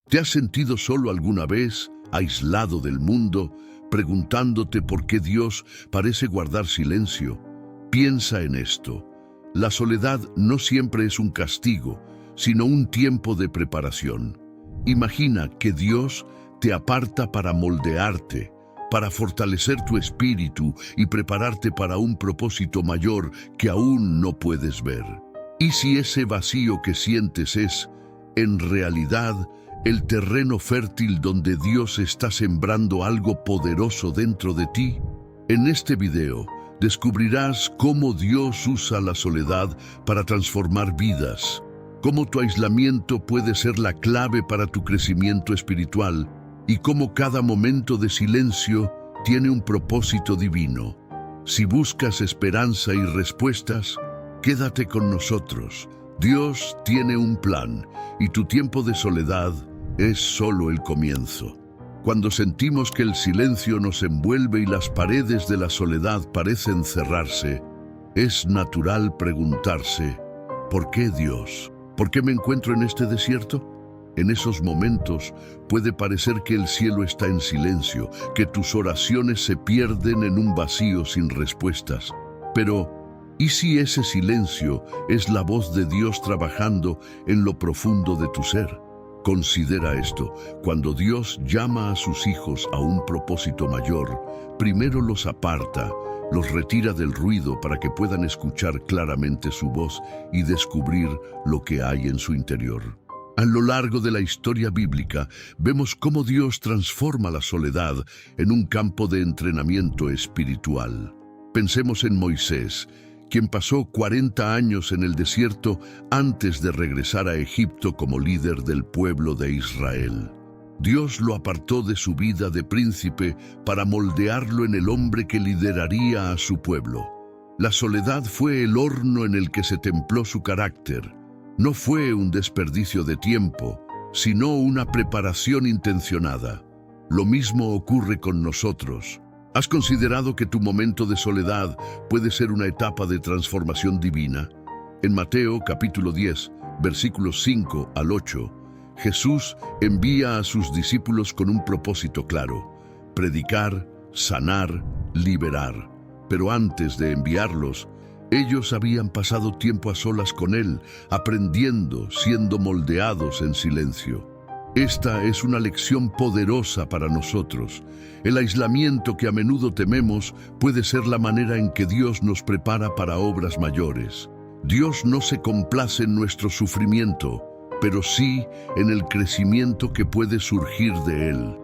¿Te has sentido solo alguna vez, aislado del mundo, preguntándote por qué Dios parece guardar silencio? Piensa en esto. La soledad no siempre es un castigo, sino un tiempo de preparación. Imagina que Dios te aparta para moldearte, para fortalecer tu espíritu y prepararte para un propósito mayor que aún no puedes ver. ¿Y si ese vacío que sientes es, en realidad, el terreno fértil donde Dios está sembrando algo poderoso dentro de ti? En este video descubrirás cómo Dios usa la soledad para transformar vidas, cómo tu aislamiento puede ser la clave para tu crecimiento espiritual y cómo cada momento de silencio tiene un propósito divino. Si buscas esperanza y respuestas, quédate con nosotros. Dios tiene un plan y tu tiempo de soledad es solo el comienzo. Cuando sentimos que el silencio nos envuelve y las paredes de la soledad parecen cerrarse, es natural preguntarse, ¿por qué Dios? ¿Por qué me encuentro en este desierto? En esos momentos puede parecer que el cielo está en silencio, que tus oraciones se pierden en un vacío sin respuestas. Pero, ¿y si ese silencio es la voz de Dios trabajando en lo profundo de tu ser? Considera esto: cuando Dios llama a sus hijos a un propósito mayor, primero los aparta, los retira del ruido para que puedan escuchar claramente su voz y descubrir lo que hay en su interior. A lo largo de la historia bíblica, vemos cómo Dios transforma la soledad en un campo de entrenamiento espiritual. Pensemos en Moisés, quien pasó 40 años en el desierto antes de regresar a Egipto como líder del pueblo de Israel. Dios lo apartó de su vida de príncipe para moldearlo en el hombre que lideraría a su pueblo. La soledad fue el horno en el que se templó su carácter. No fue un desperdicio de tiempo, sino una preparación intencionada. Lo mismo ocurre con nosotros. ¿Has considerado que tu momento de soledad puede ser una etapa de transformación divina? En Mateo capítulo 10, versículos 5 al 8, Jesús envía a sus discípulos con un propósito claro: predicar, sanar, liberar. Pero antes de enviarlos, ellos habían pasado tiempo a solas con Él, aprendiendo, siendo moldeados en silencio. Esta es una lección poderosa para nosotros. El aislamiento que a menudo tememos puede ser la manera en que Dios nos prepara para obras mayores. Dios no se complace en nuestro sufrimiento, pero sí en el crecimiento que puede surgir de él.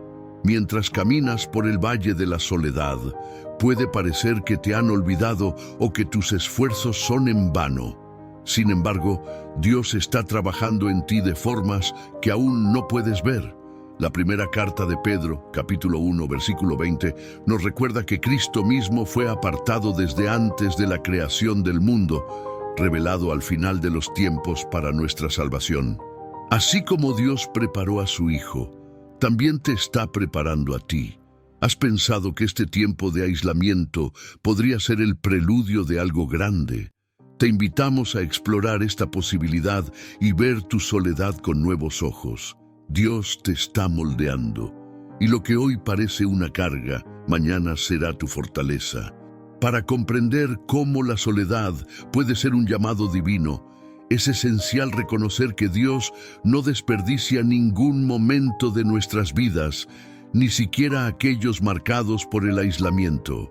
Mientras caminas por el valle de la soledad, puede parecer que te han olvidado o que tus esfuerzos son en vano. Sin embargo, Dios está trabajando en ti de formas que aún no puedes ver. La primera carta de Pedro, capítulo 1, versículo 20, nos recuerda que Cristo mismo fue apartado desde antes de la creación del mundo, revelado al final de los tiempos para nuestra salvación. Así como Dios preparó a su Hijo, también te está preparando a ti. ¿Has pensado que este tiempo de aislamiento podría ser el preludio de algo grande? Te invitamos a explorar esta posibilidad y ver tu soledad con nuevos ojos. Dios te está moldeando, y lo que hoy parece una carga, mañana será tu fortaleza. Para comprender cómo la soledad puede ser un llamado divino, es esencial reconocer que Dios no desperdicia ningún momento de nuestras vidas, ni siquiera aquellos marcados por el aislamiento.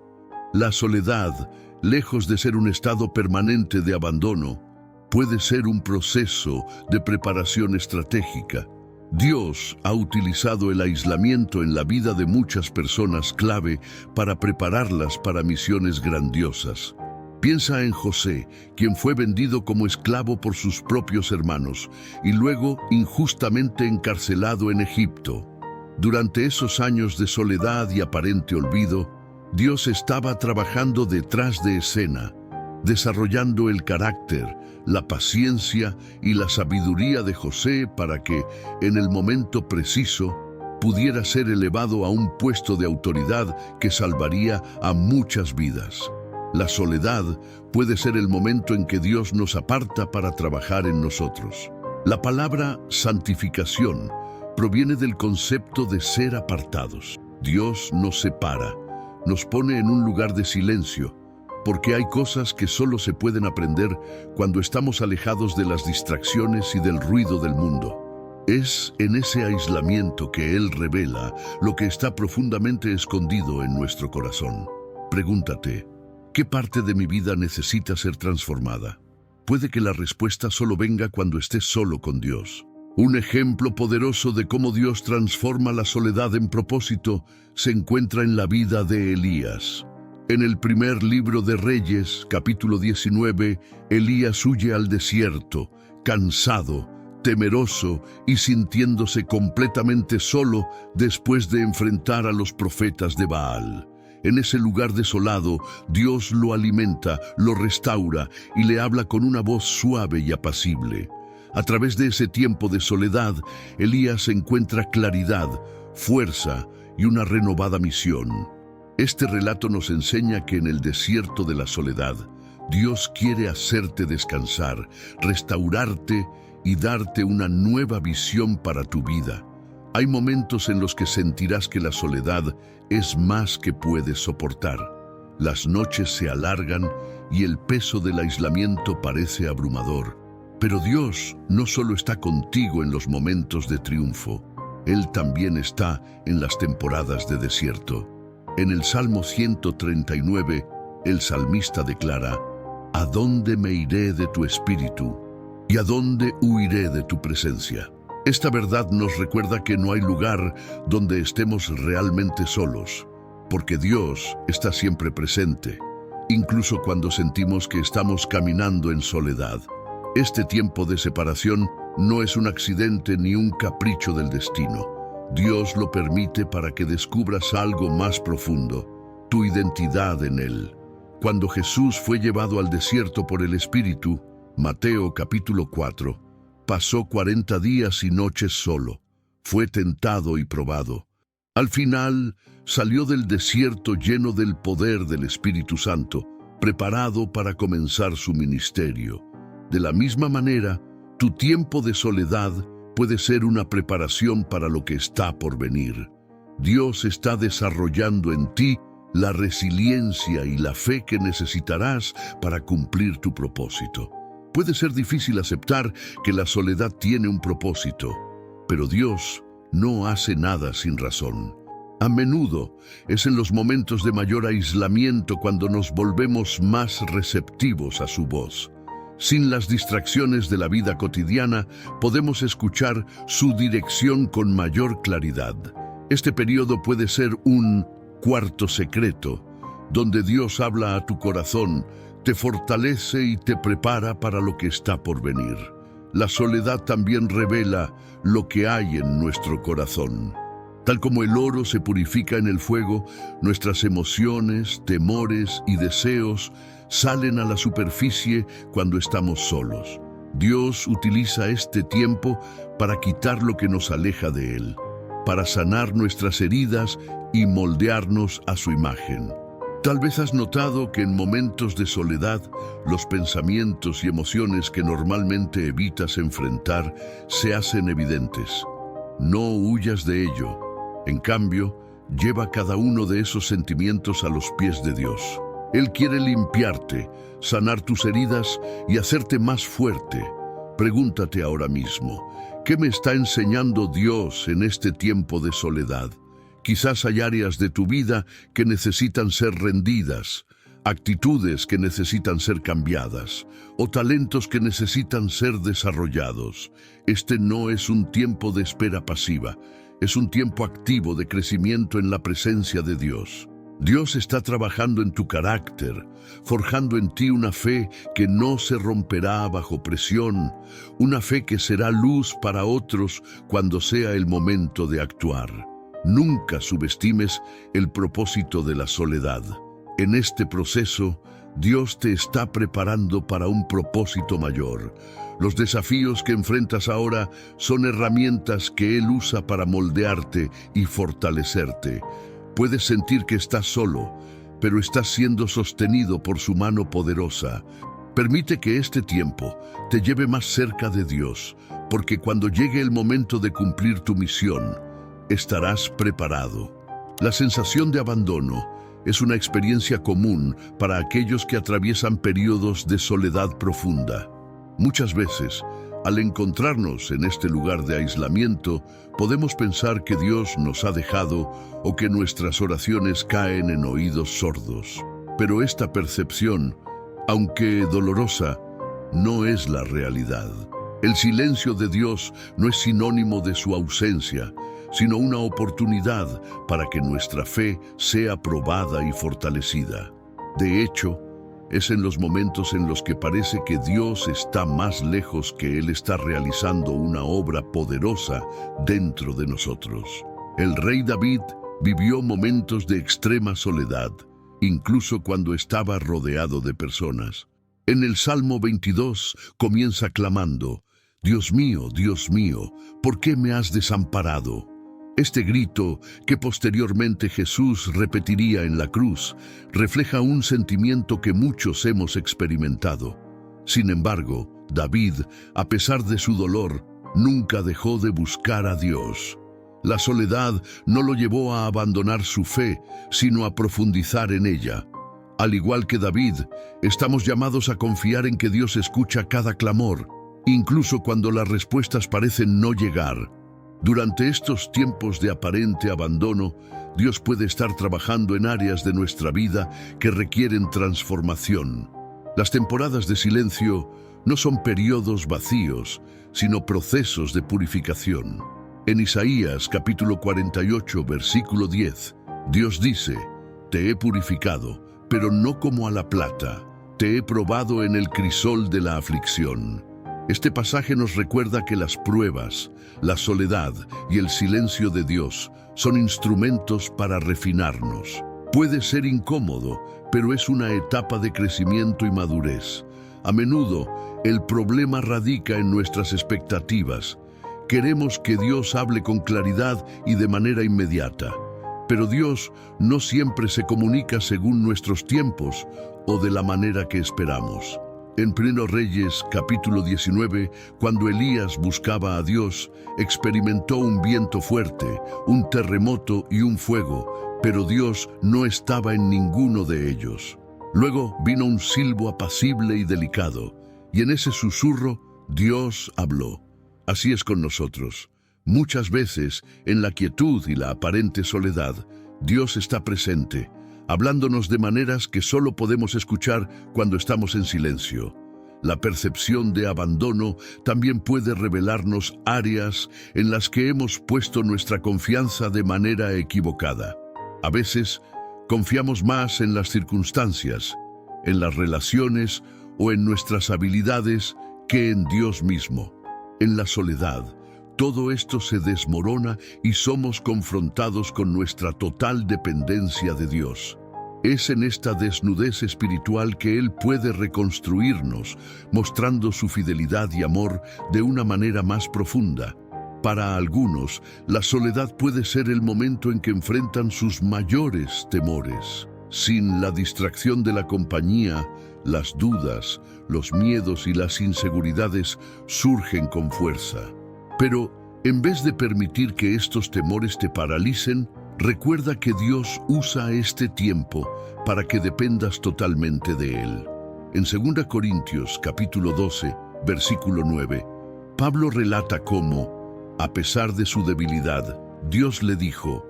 La soledad, lejos de ser un estado permanente de abandono, puede ser un proceso de preparación estratégica. Dios ha utilizado el aislamiento en la vida de muchas personas clave para prepararlas para misiones grandiosas. Piensa en José, quien fue vendido como esclavo por sus propios hermanos y luego injustamente encarcelado en Egipto. Durante esos años de soledad y aparente olvido, Dios estaba trabajando detrás de escena, desarrollando el carácter, la paciencia y la sabiduría de José para que, en el momento preciso, pudiera ser elevado a un puesto de autoridad que salvaría a muchas vidas. La soledad puede ser el momento en que Dios nos aparta para trabajar en nosotros. La palabra santificación proviene del concepto de ser apartados. Dios nos separa, nos pone en un lugar de silencio, porque hay cosas que solo se pueden aprender cuando estamos alejados de las distracciones y del ruido del mundo. Es en ese aislamiento que Él revela lo que está profundamente escondido en nuestro corazón. Pregúntate, ¿qué parte de mi vida necesita ser transformada? Puede que la respuesta solo venga cuando estés solo con Dios. Un ejemplo poderoso de cómo Dios transforma la soledad en propósito se encuentra en la vida de Elías. En el primer libro de Reyes, capítulo 19, Elías huye al desierto, cansado, temeroso y sintiéndose completamente solo después de enfrentar a los profetas de Baal. En ese lugar desolado, Dios lo alimenta, lo restaura y le habla con una voz suave y apacible. A través de ese tiempo de soledad, Elías encuentra claridad, fuerza y una renovada misión. Este relato nos enseña que en el desierto de la soledad, Dios quiere hacerte descansar, restaurarte y darte una nueva visión para tu vida. Hay momentos en los que sentirás que la soledad es más que puedes soportar. Las noches se alargan y el peso del aislamiento parece abrumador. Pero Dios no solo está contigo en los momentos de triunfo, Él también está en las temporadas de desierto. En el Salmo 139, el salmista declara: ¿A dónde me iré de tu espíritu? ¿Y a dónde huiré de tu presencia? Esta verdad nos recuerda que no hay lugar donde estemos realmente solos, porque Dios está siempre presente, incluso cuando sentimos que estamos caminando en soledad. Este tiempo de separación no es un accidente ni un capricho del destino. Dios lo permite para que descubras algo más profundo, tu identidad en Él. Cuando Jesús fue llevado al desierto por el Espíritu, Mateo capítulo 4, pasó 40 días y noches solo. Fue tentado y probado. Al final, salió del desierto lleno del poder del Espíritu Santo, preparado para comenzar su ministerio. De la misma manera, tu tiempo de soledad puede ser una preparación para lo que está por venir. Dios está desarrollando en ti la resiliencia y la fe que necesitarás para cumplir tu propósito. Puede ser difícil aceptar que la soledad tiene un propósito, pero Dios no hace nada sin razón. A menudo es en los momentos de mayor aislamiento cuando nos volvemos más receptivos a su voz. Sin las distracciones de la vida cotidiana, podemos escuchar su dirección con mayor claridad. Este periodo puede ser un cuarto secreto, donde Dios habla a tu corazón, te fortalece y te prepara para lo que está por venir. La soledad también revela lo que hay en nuestro corazón. Tal como el oro se purifica en el fuego, nuestras emociones, temores y deseos salen a la superficie cuando estamos solos. Dios utiliza este tiempo para quitar lo que nos aleja de Él, para sanar nuestras heridas y moldearnos a su imagen. Tal vez has notado que en momentos de soledad, los pensamientos y emociones que normalmente evitas enfrentar se hacen evidentes. No huyas de ello. En cambio, lleva cada uno de esos sentimientos a los pies de Dios. Él quiere limpiarte, sanar tus heridas y hacerte más fuerte. Pregúntate ahora mismo, ¿qué me está enseñando Dios en este tiempo de soledad? Quizás hay áreas de tu vida que necesitan ser rendidas, actitudes que necesitan ser cambiadas, o talentos que necesitan ser desarrollados. Este no es un tiempo de espera pasiva, es un tiempo activo de crecimiento en la presencia de Dios. Dios está trabajando en tu carácter, forjando en ti una fe que no se romperá bajo presión, una fe que será luz para otros cuando sea el momento de actuar. Nunca subestimes el propósito de la soledad. En este proceso, Dios te está preparando para un propósito mayor. Los desafíos que enfrentas ahora son herramientas que Él usa para moldearte y fortalecerte. Puedes sentir que estás solo, pero estás siendo sostenido por su mano poderosa. Permite que este tiempo te lleve más cerca de Dios, porque cuando llegue el momento de cumplir tu misión, estarás preparado. La sensación de abandono es una experiencia común para aquellos que atraviesan periodos de soledad profunda. Muchas veces, al encontrarnos en este lugar de aislamiento, podemos pensar que Dios nos ha dejado o que nuestras oraciones caen en oídos sordos. Pero esta percepción, aunque dolorosa, no es la realidad. El silencio de Dios no es sinónimo de su ausencia, sino una oportunidad para que nuestra fe sea probada y fortalecida. De hecho, es en los momentos en los que parece que Dios está más lejos que Él está realizando una obra poderosa dentro de nosotros. El rey David vivió momentos de extrema soledad, incluso cuando estaba rodeado de personas. En el Salmo 22 comienza clamando: Dios mío, ¿por qué me has desamparado? Este grito, que posteriormente Jesús repetiría en la cruz, refleja un sentimiento que muchos hemos experimentado. Sin embargo, David, a pesar de su dolor, nunca dejó de buscar a Dios. La soledad no lo llevó a abandonar su fe, sino a profundizar en ella. Al igual que David, estamos llamados a confiar en que Dios escucha cada clamor, incluso cuando las respuestas parecen no llegar. Durante estos tiempos de aparente abandono, Dios puede estar trabajando en áreas de nuestra vida que requieren transformación. Las temporadas de silencio no son periodos vacíos, sino procesos de purificación. En Isaías capítulo 48, versículo 10, Dios dice: Te he purificado, pero no como a la plata. Te he probado en el crisol de la aflicción. Este pasaje nos recuerda que las pruebas, la soledad y el silencio de Dios son instrumentos para refinarnos. Puede ser incómodo, pero es una etapa de crecimiento y madurez. A menudo, el problema radica en nuestras expectativas. Queremos que Dios hable con claridad y de manera inmediata. Pero Dios no siempre se comunica según nuestros tiempos o de la manera que esperamos. En 1 Reyes, capítulo 19, cuando Elías buscaba a Dios, experimentó un viento fuerte, un terremoto y un fuego, pero Dios no estaba en ninguno de ellos. Luego vino un silbo apacible y delicado, y en ese susurro Dios habló. Así es con nosotros. Muchas veces, en la quietud y la aparente soledad, Dios está presente, hablándonos de maneras que solo podemos escuchar cuando estamos en silencio. La percepción de abandono también puede revelarnos áreas en las que hemos puesto nuestra confianza de manera equivocada. A veces, confiamos más en las circunstancias, en las relaciones o en nuestras habilidades que en Dios mismo. En la soledad, todo esto se desmorona y somos confrontados con nuestra total dependencia de Dios. Es en esta desnudez espiritual que Él puede reconstruirnos, mostrando su fidelidad y amor de una manera más profunda. Para algunos, la soledad puede ser el momento en que enfrentan sus mayores temores. Sin la distracción de la compañía, las dudas, los miedos y las inseguridades surgen con fuerza. Pero, en vez de permitir que estos temores te paralicen, recuerda que Dios usa este tiempo para que dependas totalmente de Él. En 2 Corintios capítulo 12, versículo 9, Pablo relata cómo, a pesar de su debilidad, Dios le dijo: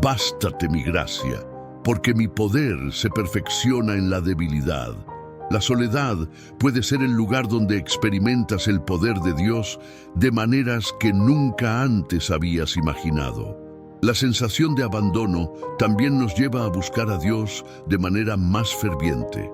«Bástate mi gracia, porque mi poder se perfecciona en la debilidad». La soledad puede ser el lugar donde experimentas el poder de Dios de maneras que nunca antes habías imaginado. La sensación de abandono también nos lleva a buscar a Dios de manera más ferviente.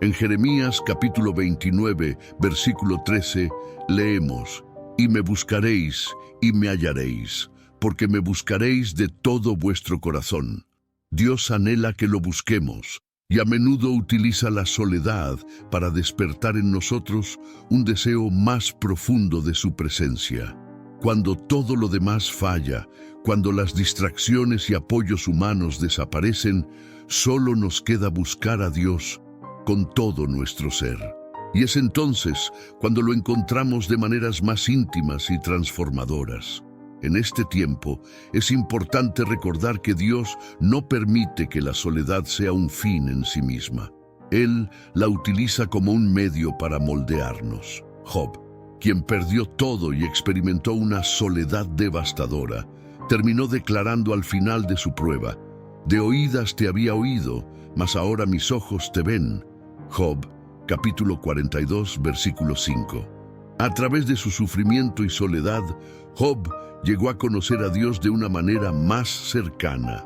En Jeremías capítulo 29, versículo 13, leemos: «Y me buscaréis y me hallaréis, porque me buscaréis de todo vuestro corazón». Dios anhela que lo busquemos, y a menudo utiliza la soledad para despertar en nosotros un deseo más profundo de su presencia. Cuando todo lo demás falla, cuando las distracciones y apoyos humanos desaparecen, solo nos queda buscar a Dios con todo nuestro ser. Y es entonces cuando lo encontramos de maneras más íntimas y transformadoras. En este tiempo es importante recordar que Dios no permite que la soledad sea un fin en sí misma. Él la utiliza como un medio para moldearnos. Job, quien perdió todo y experimentó una soledad devastadora, terminó declarando al final de su prueba: «De oídas te había oído, mas ahora mis ojos te ven». Job, capítulo 42, versículo 5. A través de su sufrimiento y soledad, Job llegó a conocer a Dios de una manera más cercana.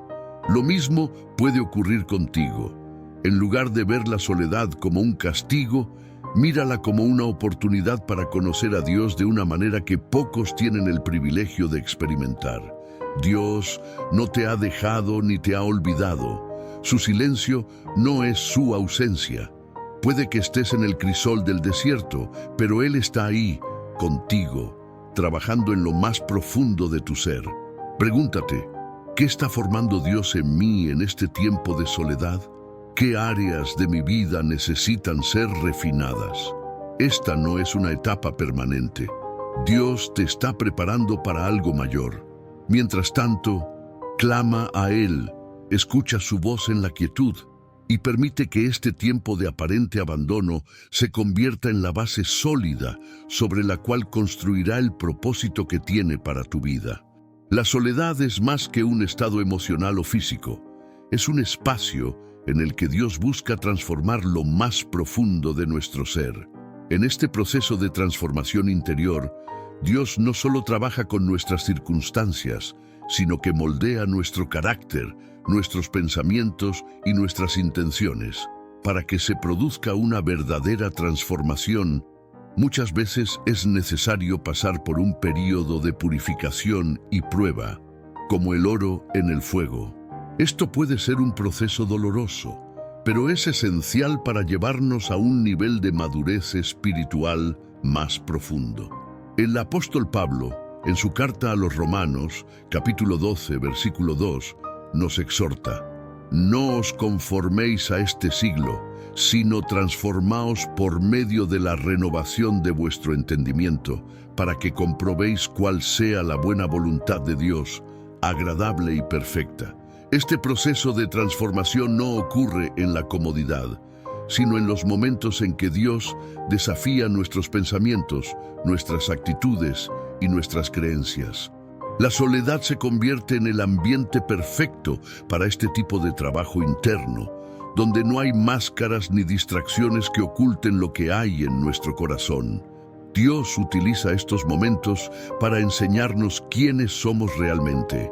Lo mismo puede ocurrir contigo. En lugar de ver la soledad como un castigo, mírala como una oportunidad para conocer a Dios de una manera que pocos tienen el privilegio de experimentar. Dios no te ha dejado ni te ha olvidado. Su silencio no es su ausencia. Puede que estés en el crisol del desierto, pero Él está ahí, contigo, trabajando en lo más profundo de tu ser. Pregúntate, ¿qué está formando Dios en mí en este tiempo de soledad? ¿Qué áreas de mi vida necesitan ser refinadas? Esta no es una etapa permanente. Dios te está preparando para algo mayor. Mientras tanto, clama a Él, escucha su voz en la quietud y permite que este tiempo de aparente abandono se convierta en la base sólida sobre la cual construirá el propósito que tiene para tu vida. La soledad es más que un estado emocional o físico. Es un espacio en el que Dios busca transformar lo más profundo de nuestro ser. En este proceso de transformación interior, Dios no solo trabaja con nuestras circunstancias, sino que moldea nuestro carácter, nuestros pensamientos y nuestras intenciones. Para que se produzca una verdadera transformación, muchas veces es necesario pasar por un período de purificación y prueba, como el oro en el fuego. Esto puede ser un proceso doloroso, pero es esencial para llevarnos a un nivel de madurez espiritual más profundo. El apóstol Pablo, en su carta a los Romanos, capítulo 12, versículo 2, nos exhorta: «No os conforméis a este siglo, sino transformaos por medio de la renovación de vuestro entendimiento, para que comprobéis cuál sea la buena voluntad de Dios, agradable y perfecta». Este proceso de transformación no ocurre en la comodidad, sino en los momentos en que Dios desafía nuestros pensamientos, nuestras actitudes y nuestras creencias. La soledad se convierte en el ambiente perfecto para este tipo de trabajo interno, donde no hay máscaras ni distracciones que oculten lo que hay en nuestro corazón. Dios utiliza estos momentos para enseñarnos quiénes somos realmente.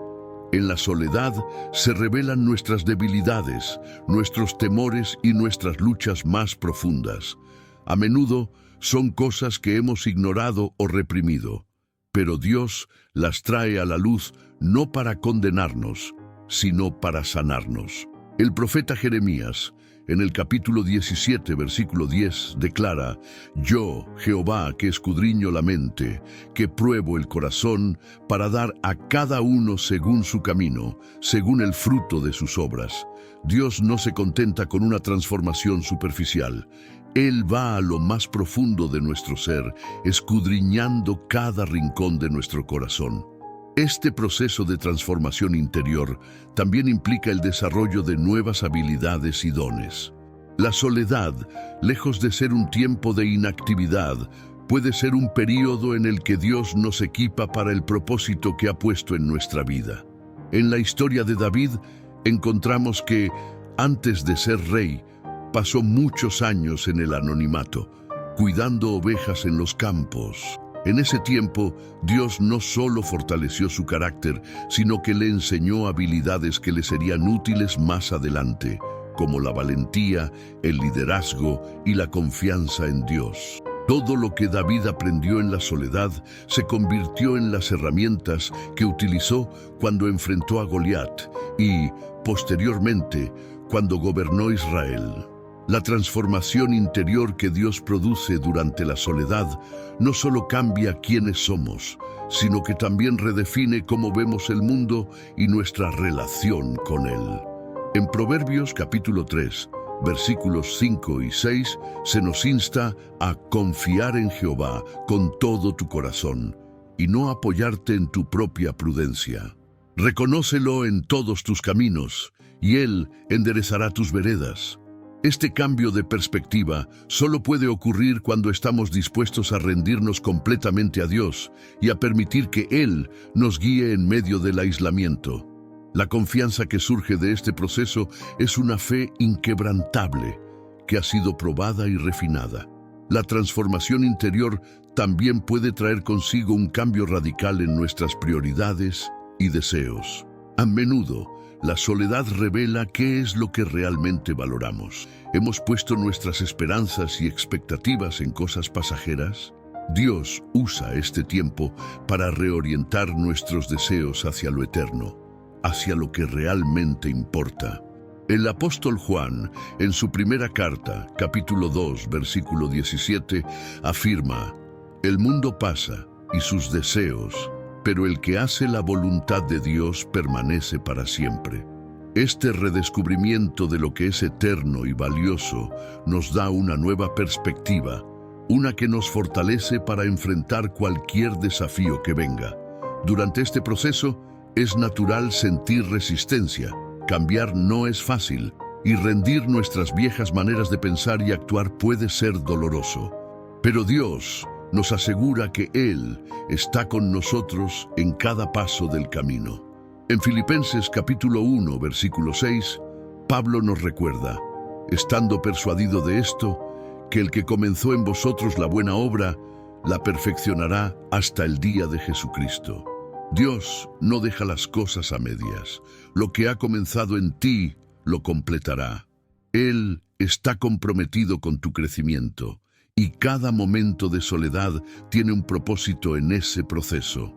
En la soledad se revelan nuestras debilidades, nuestros temores y nuestras luchas más profundas. A menudo son cosas que hemos ignorado o reprimido, pero Dios las trae a la luz no para condenarnos, sino para sanarnos. El profeta Jeremías, en el capítulo 17, versículo 10, declara: «Yo, Jehová, que escudriño la mente, que pruebo el corazón, para dar a cada uno según su camino, según el fruto de sus obras». Dios no se contenta con una transformación superficial. Él va a lo más profundo de nuestro ser, escudriñando cada rincón de nuestro corazón. Este proceso de transformación interior también implica el desarrollo de nuevas habilidades y dones. La soledad, lejos de ser un tiempo de inactividad, puede ser un período en el que Dios nos equipa para el propósito que ha puesto en nuestra vida. En la historia de David, encontramos que, antes de ser rey, pasó muchos años en el anonimato, cuidando ovejas en los campos. En ese tiempo, Dios no solo fortaleció su carácter, sino que le enseñó habilidades que le serían útiles más adelante, como la valentía, el liderazgo y la confianza en Dios. Todo lo que David aprendió en la soledad se convirtió en las herramientas que utilizó cuando enfrentó a Goliat y, posteriormente, cuando gobernó Israel. La transformación interior que Dios produce durante la soledad no solo cambia quiénes somos, sino que también redefine cómo vemos el mundo y nuestra relación con él. En Proverbios capítulo 3, versículos 5 y 6, se nos insta a confiar en Jehová con todo tu corazón y no apoyarte en tu propia prudencia. Reconócelo en todos tus caminos, y Él enderezará tus veredas. Este cambio de perspectiva solo puede ocurrir cuando estamos dispuestos a rendirnos completamente a Dios y a permitir que Él nos guíe en medio del aislamiento. La confianza que surge de este proceso es una fe inquebrantable que ha sido probada y refinada. La transformación interior también puede traer consigo un cambio radical en nuestras prioridades y deseos. A menudo, la soledad revela qué es lo que realmente valoramos. ¿Hemos puesto nuestras esperanzas y expectativas en cosas pasajeras? Dios usa este tiempo para reorientar nuestros deseos hacia lo eterno, hacia lo que realmente importa. El apóstol Juan, en su primera carta, capítulo 2, versículo 17, afirma: «El mundo pasa y sus deseos, pero el que hace la voluntad de Dios permanece para siempre». Este redescubrimiento de lo que es eterno y valioso nos da una nueva perspectiva, una que nos fortalece para enfrentar cualquier desafío que venga. Durante este proceso, es natural sentir resistencia. Cambiar no es fácil, y rendir nuestras viejas maneras de pensar y actuar puede ser doloroso. Pero Dios nos asegura que Él está con nosotros en cada paso del camino. En Filipenses capítulo 1, versículo 6, Pablo nos recuerda: «Estando persuadido de esto, que el que comenzó en vosotros la buena obra, la perfeccionará hasta el día de Jesucristo». Dios no deja las cosas a medias. Lo que ha comenzado en ti, lo completará. Él está comprometido con tu crecimiento, y cada momento de soledad tiene un propósito en ese proceso.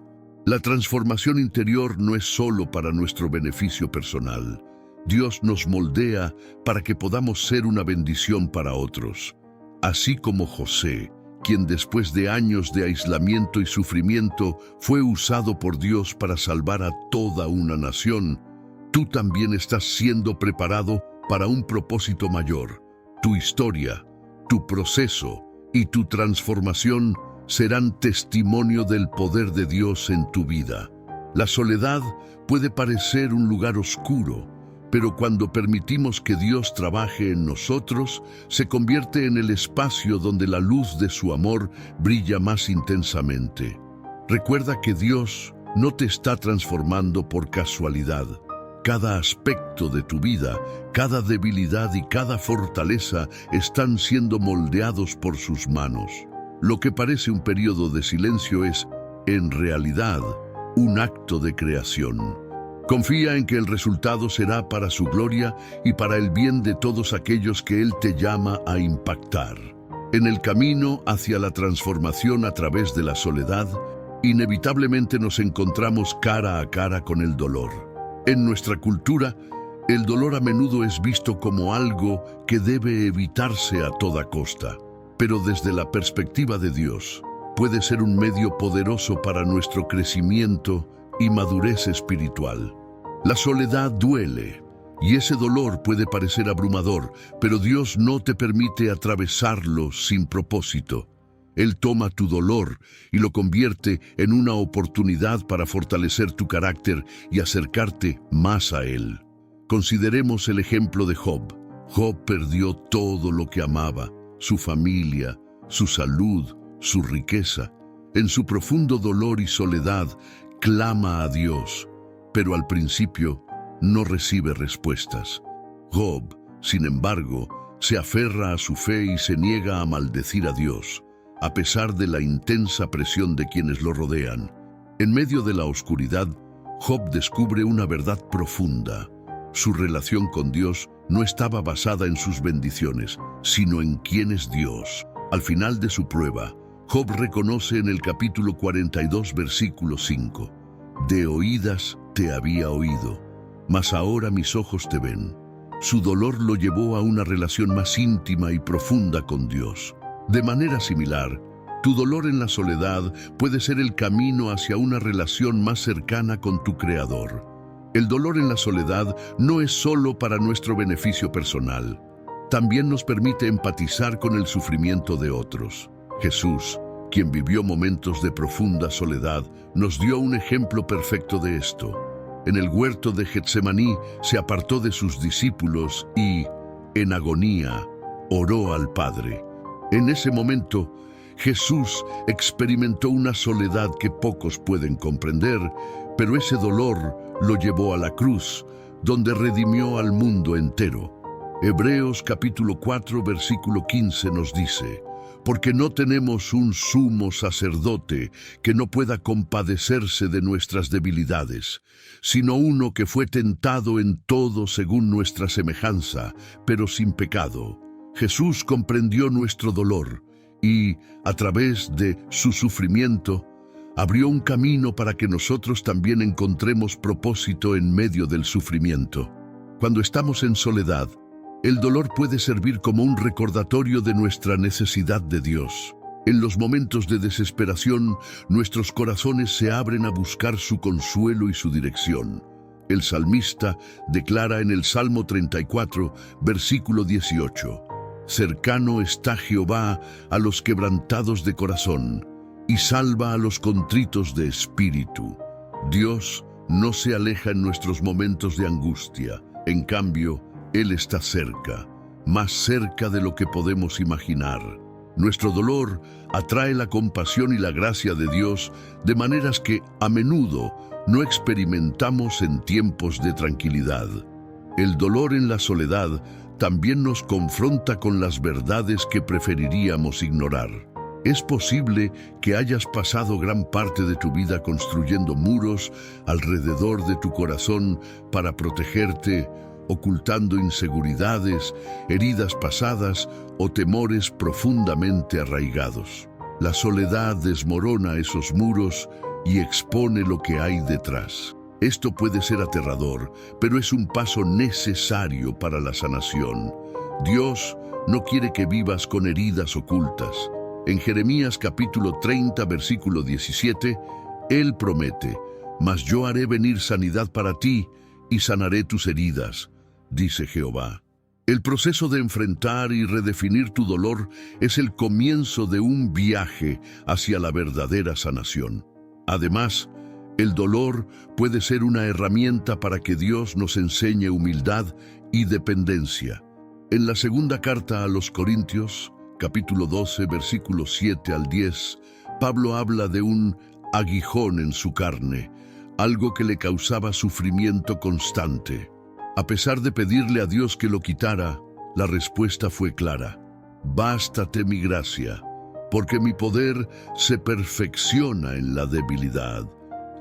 La transformación interior no es solo para nuestro beneficio personal. Dios nos moldea para que podamos ser una bendición para otros. Así como José, quien después de años de aislamiento y sufrimiento fue usado por Dios para salvar a toda una nación, tú también estás siendo preparado para un propósito mayor. Tu historia, tu proceso y tu transformación serán testimonio del poder de Dios en tu vida. La soledad puede parecer un lugar oscuro, pero cuando permitimos que Dios trabaje en nosotros, se convierte en el espacio donde la luz de su amor brilla más intensamente. Recuerda que Dios no te está transformando por casualidad. Cada aspecto de tu vida, cada debilidad y cada fortaleza están siendo moldeados por sus manos. Lo que parece un periodo de silencio es, en realidad, un acto de creación. Confía en que el resultado será para su gloria y para el bien de todos aquellos que Él te llama a impactar. En el camino hacia la transformación a través de la soledad, inevitablemente nos encontramos cara a cara con el dolor. En nuestra cultura, el dolor a menudo es visto como algo que debe evitarse a toda costa. Pero desde la perspectiva de Dios, puede ser un medio poderoso para nuestro crecimiento y madurez espiritual. La soledad duele, y ese dolor puede parecer abrumador, pero Dios no te permite atravesarlo sin propósito. Él toma tu dolor y lo convierte en una oportunidad para fortalecer tu carácter y acercarte más a Él. Consideremos el ejemplo de Job. Job perdió todo lo que amaba: su familia, su salud, su riqueza. En su profundo dolor y soledad, clama a Dios, pero al principio no recibe respuestas. Job, sin embargo, se aferra a su fe y se niega a maldecir a Dios, a pesar de la intensa presión de quienes lo rodean. En medio de la oscuridad, Job descubre una verdad profunda. Su relación con Dios no estaba basada en sus bendiciones, sino en quién es Dios. Al final de su prueba, Job reconoce en el capítulo 42, versículo 5: «De oídas te había oído, mas ahora mis ojos te ven». Su dolor lo llevó a una relación más íntima y profunda con Dios. De manera similar, tu dolor en la soledad puede ser el camino hacia una relación más cercana con tu Creador. El dolor en la soledad no es solo para nuestro beneficio personal. también nos permite empatizar con el sufrimiento de otros. Jesús, quien vivió momentos de profunda soledad, nos dio un ejemplo perfecto de esto. En el huerto de Getsemaní se apartó de sus discípulos y, en agonía, oró al Padre. En ese momento, Jesús experimentó una soledad que pocos pueden comprender, pero ese dolor lo llevó a la cruz, donde redimió al mundo entero. Hebreos capítulo 4, versículo 15 nos dice: porque no tenemos un sumo sacerdote que no pueda compadecerse de nuestras debilidades, sino uno que fue tentado en todo según nuestra semejanza, pero sin pecado. Jesús comprendió nuestro dolor y, a través de su sufrimiento, abrió un camino para que nosotros también encontremos propósito en medio del sufrimiento. Cuando estamos en soledad, el dolor puede servir como un recordatorio de nuestra necesidad de Dios. En los momentos de desesperación, nuestros corazones se abren a buscar su consuelo y su dirección. El salmista declara en el Salmo 34, versículo 18: cercano está Jehová a los quebrantados de corazón, y salva a los contritos de espíritu. Dios no se aleja en nuestros momentos de angustia. En cambio, Él está cerca, más cerca de lo que podemos imaginar. Nuestro dolor atrae la compasión y la gracia de Dios de maneras que, a menudo, no experimentamos en tiempos de tranquilidad. El dolor en la soledad también nos confronta con las verdades que preferiríamos ignorar. Es posible que hayas pasado gran parte de tu vida construyendo muros alrededor de tu corazón para protegerte, ocultando inseguridades, heridas pasadas o temores profundamente arraigados. La soledad desmorona esos muros y expone lo que hay detrás. Esto puede ser aterrador, pero es un paso necesario para la sanación. Dios no quiere que vivas con heridas ocultas. En Jeremías capítulo 30, versículo 17, Él promete: mas yo haré venir sanidad para ti y sanaré tus heridas, dice Jehová. El proceso de enfrentar y redefinir tu dolor es el comienzo de un viaje hacia la verdadera sanación. Además, el dolor puede ser una herramienta para que Dios nos enseñe humildad y dependencia. En la segunda carta a los Corintios, capítulo 12, versículos 7 al 10, Pablo habla de un aguijón en su carne, algo que le causaba sufrimiento constante. A pesar de pedirle a Dios que lo quitara, la respuesta fue clara: bástate mi gracia, porque mi poder se perfecciona en la debilidad.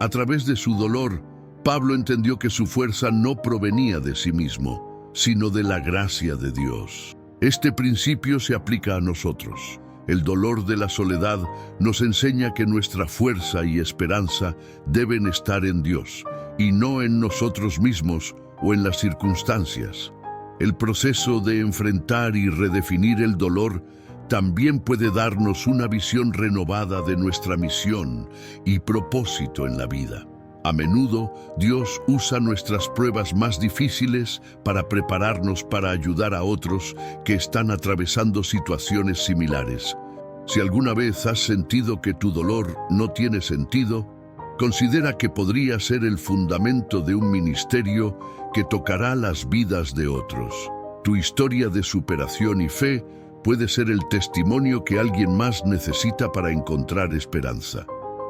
A través de su dolor, Pablo entendió que su fuerza no provenía de sí mismo, sino de la gracia de Dios. Este principio se aplica a nosotros. El dolor de la soledad nos enseña que nuestra fuerza y esperanza deben estar en Dios, y no en nosotros mismos o en las circunstancias. El proceso de enfrentar y redefinir el dolor también puede darnos una visión renovada de nuestra misión y propósito en la vida. A menudo, Dios usa nuestras pruebas más difíciles para prepararnos para ayudar a otros que están atravesando situaciones similares. Si alguna vez has sentido que tu dolor no tiene sentido, considera que podría ser el fundamento de un ministerio que tocará las vidas de otros. Tu historia de superación y fe puede ser el testimonio que alguien más necesita para encontrar esperanza.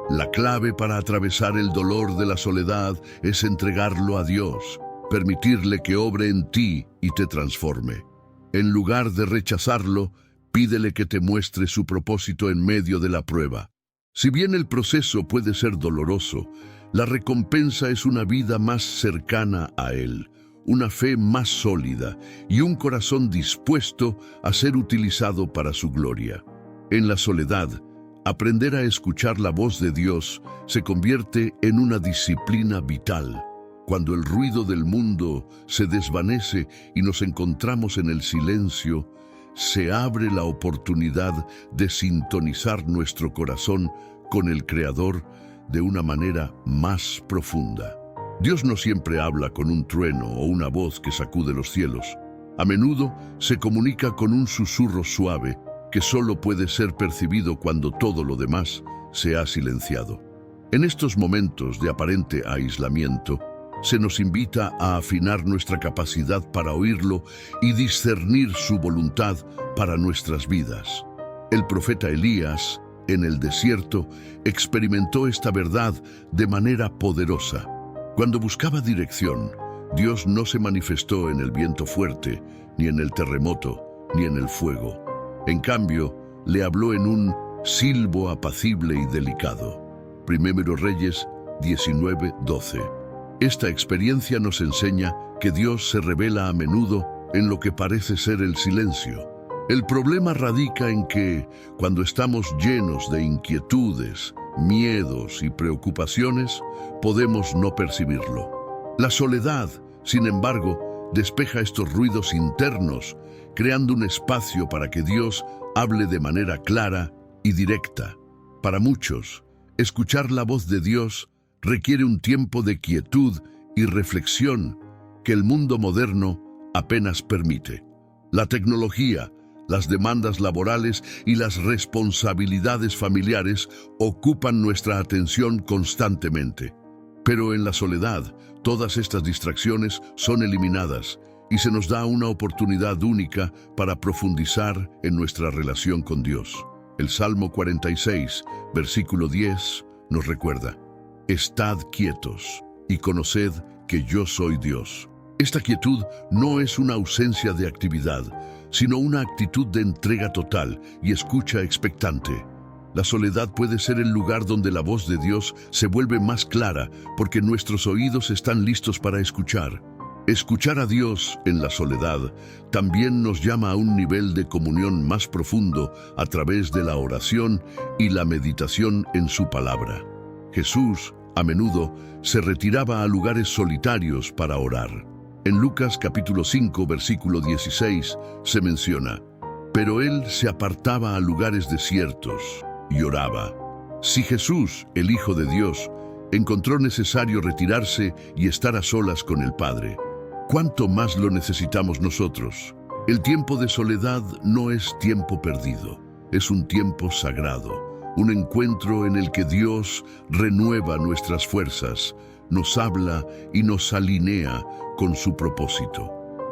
La clave para atravesar el dolor de la soledad es entregarlo a Dios, permitirle que obre en ti y te transforme. En lugar de rechazarlo, pídele que te muestre su propósito en medio de la prueba. Si bien el proceso puede ser doloroso, la recompensa es una vida más cercana a Él, una fe más sólida y un corazón dispuesto a ser utilizado para su gloria. En la soledad, aprender a escuchar la voz de Dios se convierte en una disciplina vital. Cuando el ruido del mundo se desvanece y nos encontramos en el silencio, se abre la oportunidad de sintonizar nuestro corazón con el Creador de una manera más profunda. Dios no siempre habla con un trueno o una voz que sacude los cielos. A menudo se comunica con un susurro suave que solo puede ser percibido cuando todo lo demás se ha silenciado. En estos momentos de aparente aislamiento, se nos invita a afinar nuestra capacidad para oírlo y discernir su voluntad para nuestras vidas. El profeta Elías, en el desierto, experimentó esta verdad de manera poderosa. Cuando buscaba dirección, Dios no se manifestó en el viento fuerte, ni en el terremoto, ni en el fuego. En cambio, le habló en un silbo apacible y delicado. Primero Reyes 19:12. Esta experiencia nos enseña que Dios se revela a menudo en lo que parece ser el silencio. El problema radica en que, cuando estamos llenos de inquietudes, miedos y preocupaciones, podemos no percibirlo. La soledad, sin embargo, despeja estos ruidos internos, creando un espacio para que Dios hable de manera clara y directa. Para muchos, escuchar la voz de Dios requiere un tiempo de quietud y reflexión que el mundo moderno apenas permite. La tecnología, las demandas laborales y las responsabilidades familiares ocupan nuestra atención constantemente. Pero en la soledad, todas estas distracciones son eliminadas y se nos da una oportunidad única para profundizar en nuestra relación con Dios. El Salmo 46, versículo 10, nos recuerda: «Estad quietos y conoced que yo soy Dios». Esta quietud no es una ausencia de actividad, sino una actitud de entrega total y escucha expectante. La soledad puede ser el lugar donde la voz de Dios se vuelve más clara porque nuestros oídos están listos para escuchar. Escuchar a Dios en la soledad también nos llama a un nivel de comunión más profundo a través de la oración y la meditación en su palabra. Jesús, a menudo, se retiraba a lugares solitarios para orar. En Lucas capítulo 5, versículo 16, se menciona: «Pero él se apartaba a lugares desiertos y oraba». Si Jesús, el Hijo de Dios, encontró necesario retirarse y estar a solas con el Padre, ¿cuánto más lo necesitamos nosotros? El tiempo de soledad no es tiempo perdido, es un tiempo sagrado, un encuentro en el que Dios renueva nuestras fuerzas, nos habla y nos alinea con su propósito.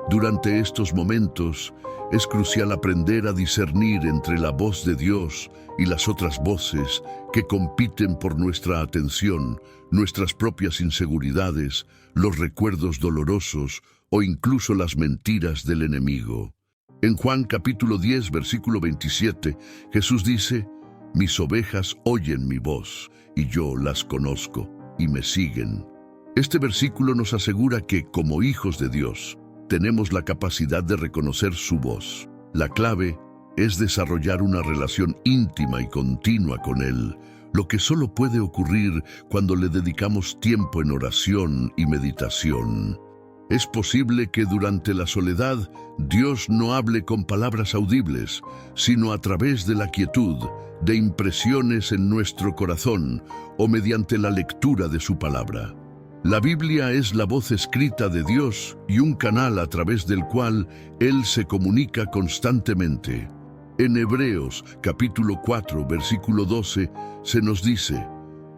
Durante estos momentos, es crucial aprender a discernir entre la voz de Dios y las otras voces que compiten por nuestra atención, nuestras propias inseguridades, los recuerdos dolorosos o incluso las mentiras del enemigo. En Juan capítulo 10, versículo 27, Jesús dice: «Mis ovejas oyen mi voz, y yo las conozco, y me siguen». Este versículo nos asegura que, como hijos de Dios, tenemos la capacidad de reconocer su voz. La clave es desarrollar una relación íntima y continua con Él, lo que solo puede ocurrir cuando le dedicamos tiempo en oración y meditación. Es posible que durante la soledad Dios no hable con palabras audibles, sino a través de la quietud, de impresiones en nuestro corazón o mediante la lectura de su palabra. La Biblia es la voz escrita de Dios y un canal a través del cual Él se comunica constantemente. En Hebreos capítulo 4, versículo 12, se nos dice: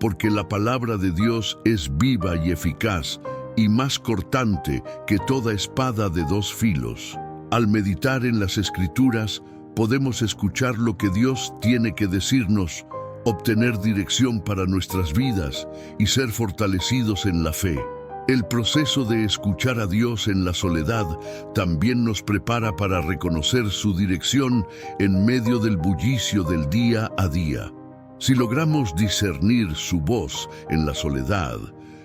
«Porque la palabra de Dios es viva y eficaz, y más cortante que toda espada de dos filos». Al meditar en las Escrituras, podemos escuchar lo que Dios tiene que decirnos, obtener dirección para nuestras vidas y ser fortalecidos en la fe. El proceso de escuchar a Dios en la soledad también nos prepara para reconocer su dirección en medio del bullicio del día a día. Si logramos discernir su voz en la soledad,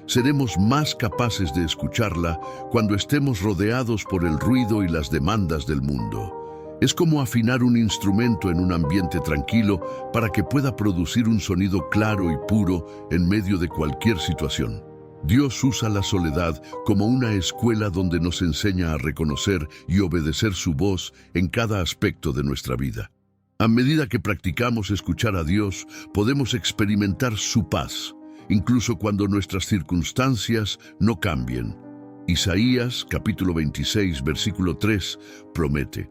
seremos más capaces de escucharla cuando estemos rodeados por el ruido y las demandas del mundo. Es como afinar un instrumento en un ambiente tranquilo para que pueda producir un sonido claro y puro en medio de cualquier situación. Dios usa la soledad como una escuela donde nos enseña a reconocer y obedecer su voz en cada aspecto de nuestra vida. A medida que practicamos escuchar a Dios, podemos experimentar su paz, incluso cuando nuestras circunstancias no cambien. Isaías, capítulo 26, versículo 3, promete: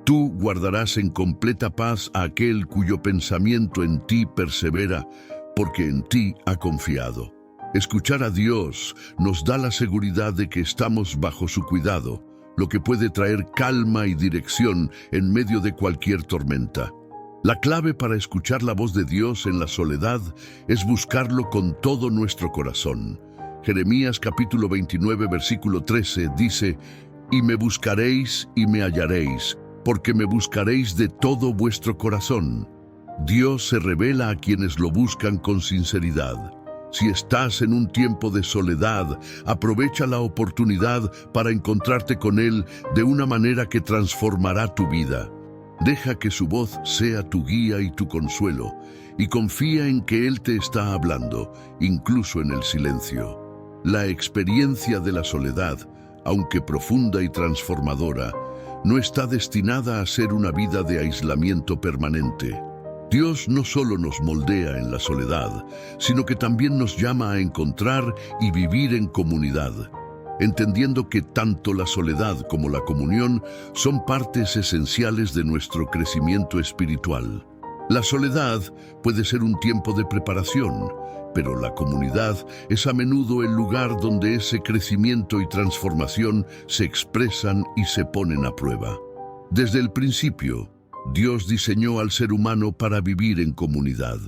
Tú guardarás en completa paz a aquel cuyo pensamiento en ti persevera, porque en ti ha confiado. Escuchar a Dios nos da la seguridad de que estamos bajo su cuidado, lo que puede traer calma y dirección en medio de cualquier tormenta. La clave para escuchar la voz de Dios en la soledad es buscarlo con todo nuestro corazón. Jeremías capítulo 29, versículo 13 dice: Y me buscaréis y me hallaréis, porque me buscaréis de todo vuestro corazón. Dios se revela a quienes lo buscan con sinceridad. Si estás en un tiempo de soledad, aprovecha la oportunidad para encontrarte con Él de una manera que transformará tu vida. Deja que su voz sea tu guía y tu consuelo, y confía en que Él te está hablando, incluso en el silencio. La experiencia de la soledad, aunque profunda y transformadora, no está destinada a ser una vida de aislamiento permanente. Dios no solo nos moldea en la soledad, sino que también nos llama a encontrar y vivir en comunidad, entendiendo que tanto la soledad como la comunión son partes esenciales de nuestro crecimiento espiritual. La soledad puede ser un tiempo de preparación, pero la comunidad es a menudo el lugar donde ese crecimiento y transformación se expresan y se ponen a prueba. Desde el principio, Dios diseñó al ser humano para vivir en comunidad.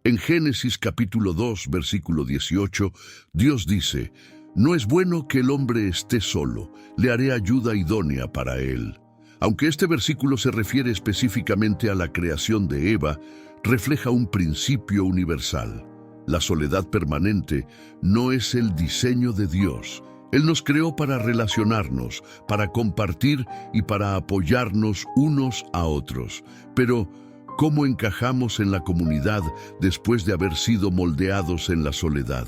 En Génesis capítulo 2, versículo 18, Dios dice: No es bueno que el hombre esté solo, le haré ayuda idónea para él. Aunque este versículo se refiere específicamente a la creación de Eva, refleja un principio universal. La soledad permanente no es el diseño de Dios. Él nos creó para relacionarnos, para compartir y para apoyarnos unos a otros. Pero, ¿cómo encajamos en la comunidad después de haber sido moldeados en la soledad?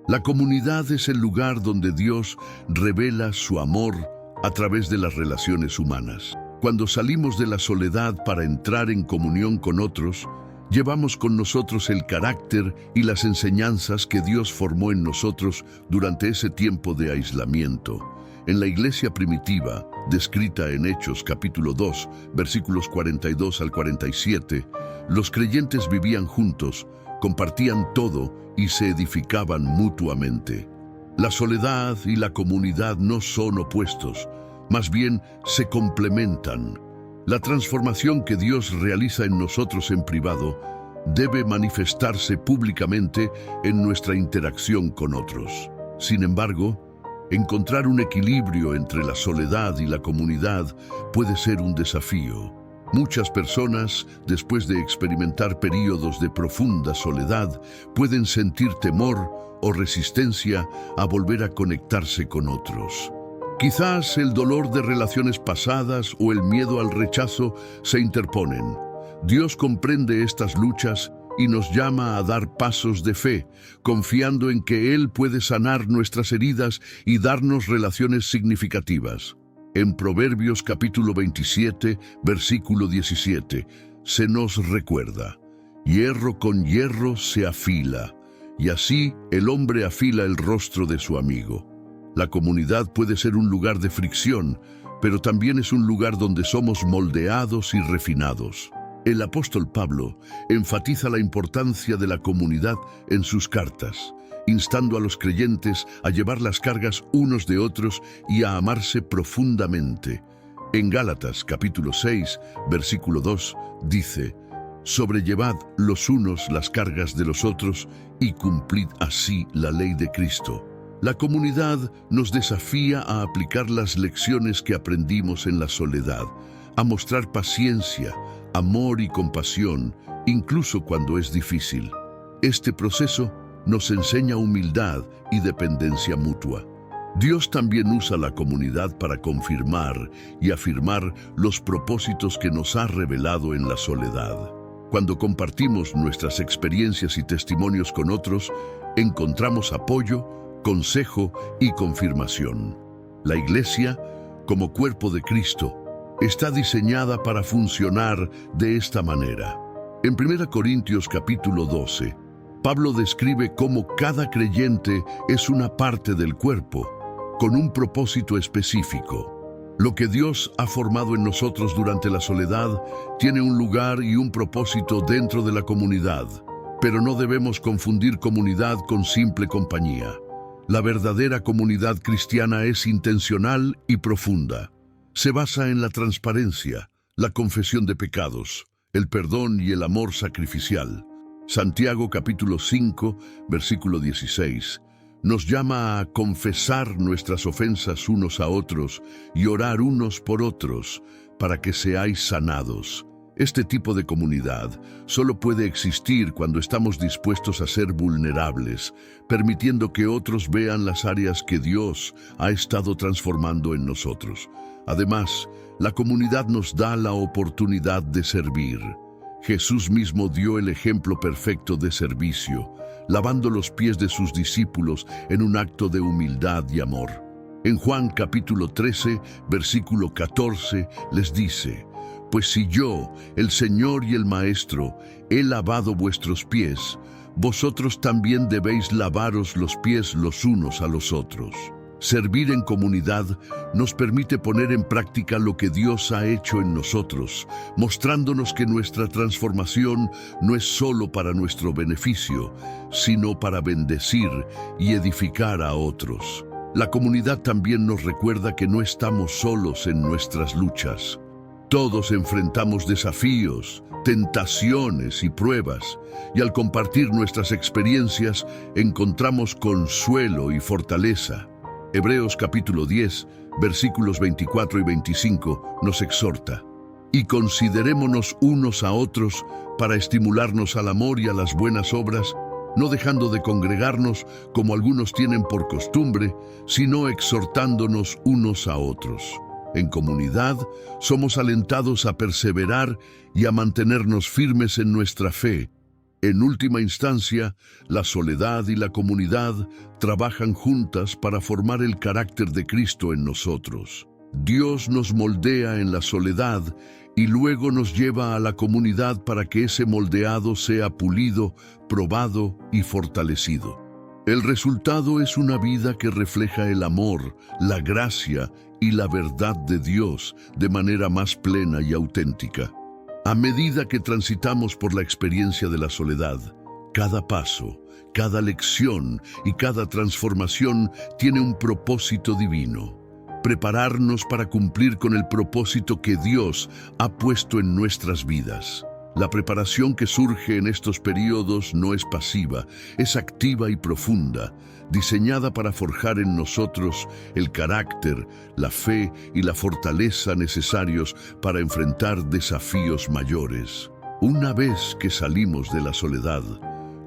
La comunidad es el lugar donde Dios revela su amor a través de las relaciones humanas. Cuando salimos de la soledad para entrar en comunión con otros, llevamos con nosotros el carácter y las enseñanzas que Dios formó en nosotros durante ese tiempo de aislamiento. En la iglesia primitiva, descrita en Hechos capítulo 2, versículos 42 al 47, los creyentes vivían juntos, compartían todo y se edificaban mutuamente. La soledad y la comunidad no son opuestos, más bien se complementan. La transformación que Dios realiza en nosotros en privado debe manifestarse públicamente en nuestra interacción con otros. Sin embargo, encontrar un equilibrio entre la soledad y la comunidad puede ser un desafío. Muchas personas, después de experimentar períodos de profunda soledad, pueden sentir temor o resistencia a volver a conectarse con otros. Quizás el dolor de relaciones pasadas o el miedo al rechazo se interponen. Dios comprende estas luchas y nos llama a dar pasos de fe, confiando en que Él puede sanar nuestras heridas y darnos relaciones significativas. En Proverbios capítulo 27, versículo 17, se nos recuerda: hierro con hierro se afila, y así el hombre afila el rostro de su amigo. La comunidad puede ser un lugar de fricción, pero también es un lugar donde somos moldeados y refinados. El apóstol Pablo enfatiza la importancia de la comunidad en sus cartas, instando a los creyentes a llevar las cargas unos de otros y a amarse profundamente. En Gálatas capítulo 6, versículo 2, dice: sobrellevad los unos las cargas de los otros y cumplid así la ley de Cristo. La comunidad nos desafía a aplicar las lecciones que aprendimos en la soledad, a mostrar paciencia, amor y compasión, incluso cuando es difícil. Este proceso nos enseña humildad y dependencia mutua. Dios también usa la comunidad para confirmar y afirmar los propósitos que nos ha revelado en la soledad. Cuando compartimos nuestras experiencias y testimonios con otros, encontramos apoyo, consejo y confirmación. La Iglesia, como cuerpo de Cristo, está diseñada para funcionar de esta manera. En 1 Corintios capítulo 12, Pablo describe cómo cada creyente es una parte del cuerpo. con un propósito específico. Lo que Dios ha formado en nosotros durante la soledad tiene un lugar y un propósito dentro de la comunidad, pero no debemos confundir comunidad con simple compañía. La verdadera comunidad cristiana es intencional y profunda. Se basa en la transparencia, la confesión de pecados, el perdón y el amor sacrificial. Santiago capítulo 5, versículo 16, nos llama a confesar nuestras ofensas unos a otros y orar unos por otros para que seáis sanados. Este tipo de comunidad solo puede existir cuando estamos dispuestos a ser vulnerables, permitiendo que otros vean las áreas que Dios ha estado transformando en nosotros. Además, la comunidad nos da la oportunidad de servir. Jesús mismo dio el ejemplo perfecto de servicio, lavando los pies de sus discípulos en un acto de humildad y amor. En Juan capítulo 13, versículo 14, les dice: «Pues si yo, el Señor y el Maestro, he lavado vuestros pies, vosotros también debéis lavaros los pies los unos a los otros». Servir en comunidad nos permite poner en práctica lo que Dios ha hecho en nosotros, mostrándonos que nuestra transformación no es solo para nuestro beneficio, sino para bendecir y edificar a otros. La comunidad también nos recuerda que no estamos solos en nuestras luchas. Todos enfrentamos desafíos, tentaciones y pruebas, y al compartir nuestras experiencias encontramos consuelo y fortaleza. Hebreos capítulo 10, versículos 24 y 25 nos exhorta: «Y considerémonos unos a otros para estimularnos al amor y a las buenas obras, no dejando de congregarnos como algunos tienen por costumbre, sino exhortándonos unos a otros». En comunidad somos alentados a perseverar y a mantenernos firmes en nuestra fe. En última instancia, la soledad y la comunidad trabajan juntas para formar el carácter de Cristo en nosotros. Dios nos moldea en la soledad y luego nos lleva a la comunidad para que ese moldeado sea pulido, probado y fortalecido. El resultado es una vida que refleja el amor, la gracia y la verdad de Dios de manera más plena y auténtica. A medida que transitamos por la experiencia de la soledad, cada paso, cada lección y cada transformación tiene un propósito divino: prepararnos para cumplir con el propósito que Dios ha puesto en nuestras vidas. La preparación que surge en estos periodos no es pasiva, es activa y profunda, diseñada para forjar en nosotros el carácter, la fe y la fortaleza necesarios para enfrentar desafíos mayores. Una vez que salimos de la soledad,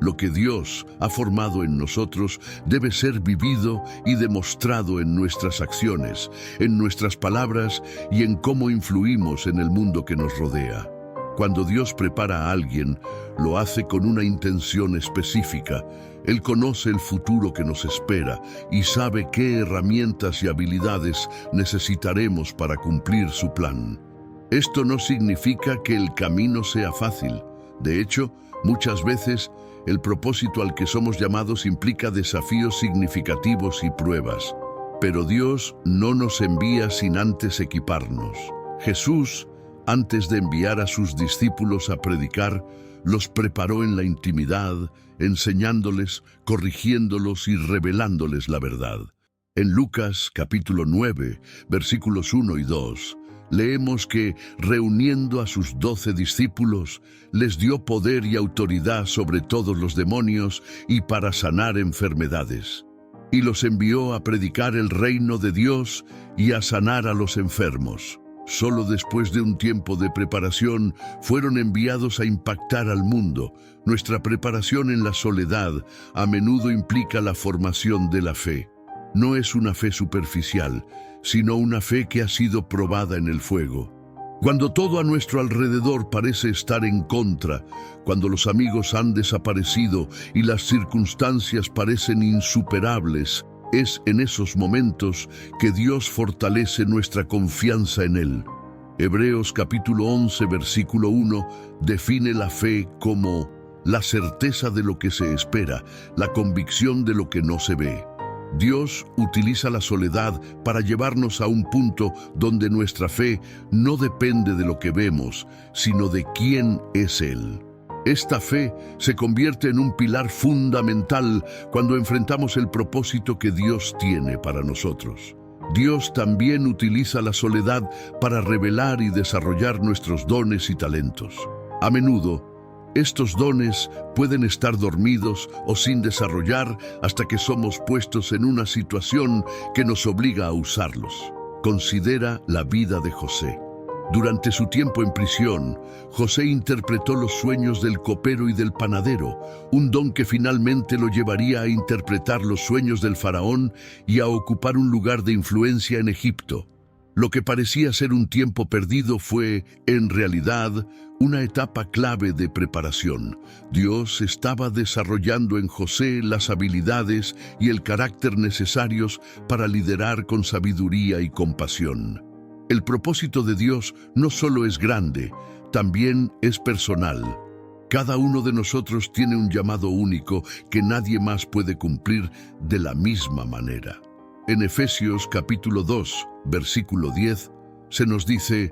lo que Dios ha formado en nosotros debe ser vivido y demostrado en nuestras acciones, en nuestras palabras y en cómo influimos en el mundo que nos rodea. Cuando Dios prepara a alguien, lo hace con una intención específica. Él conoce el futuro que nos espera y sabe qué herramientas y habilidades necesitaremos para cumplir su plan. Esto no significa que el camino sea fácil. De hecho, muchas veces, el propósito al que somos llamados implica desafíos significativos y pruebas. Pero Dios no nos envía sin antes equiparnos. Jesús, antes de enviar a sus discípulos a predicar, los preparó en la intimidad, enseñándoles, corrigiéndolos y revelándoles la verdad. En Lucas capítulo 9, versículos 1 y 2, leemos que, reuniendo a sus 12 discípulos, les dio poder y autoridad sobre todos los demonios y para sanar enfermedades. Y los envió a predicar el reino de Dios y a sanar a los enfermos. Solo después de un tiempo de preparación fueron enviados a impactar al mundo. Nuestra preparación en la soledad a menudo implica la formación de la fe. No es una fe superficial, sino una fe que ha sido probada en el fuego. Cuando todo a nuestro alrededor parece estar en contra, cuando los amigos han desaparecido y las circunstancias parecen insuperables, es en esos momentos que Dios fortalece nuestra confianza en Él. Hebreos capítulo 11, versículo 1 define la fe como la certeza de lo que se espera, la convicción de lo que no se ve. Dios utiliza la soledad para llevarnos a un punto donde nuestra fe no depende de lo que vemos, sino de quién es Él. Esta fe se convierte en un pilar fundamental cuando enfrentamos el propósito que Dios tiene para nosotros. Dios también utiliza la soledad para revelar y desarrollar nuestros dones y talentos. A menudo, estos dones pueden estar dormidos o sin desarrollar hasta que somos puestos en una situación que nos obliga a usarlos. Considera la vida de José. Durante su tiempo en prisión, José interpretó los sueños del copero y del panadero, un don que finalmente lo llevaría a interpretar los sueños del faraón y a ocupar un lugar de influencia en Egipto. Lo que parecía ser un tiempo perdido fue, en realidad, una etapa clave de preparación. Dios estaba desarrollando en José las habilidades y el carácter necesarios para liderar con sabiduría y compasión. El propósito de Dios no solo es grande, también es personal. Cada uno de nosotros tiene un llamado único que nadie más puede cumplir de la misma manera. En Efesios capítulo 2, versículo 10, se nos dice: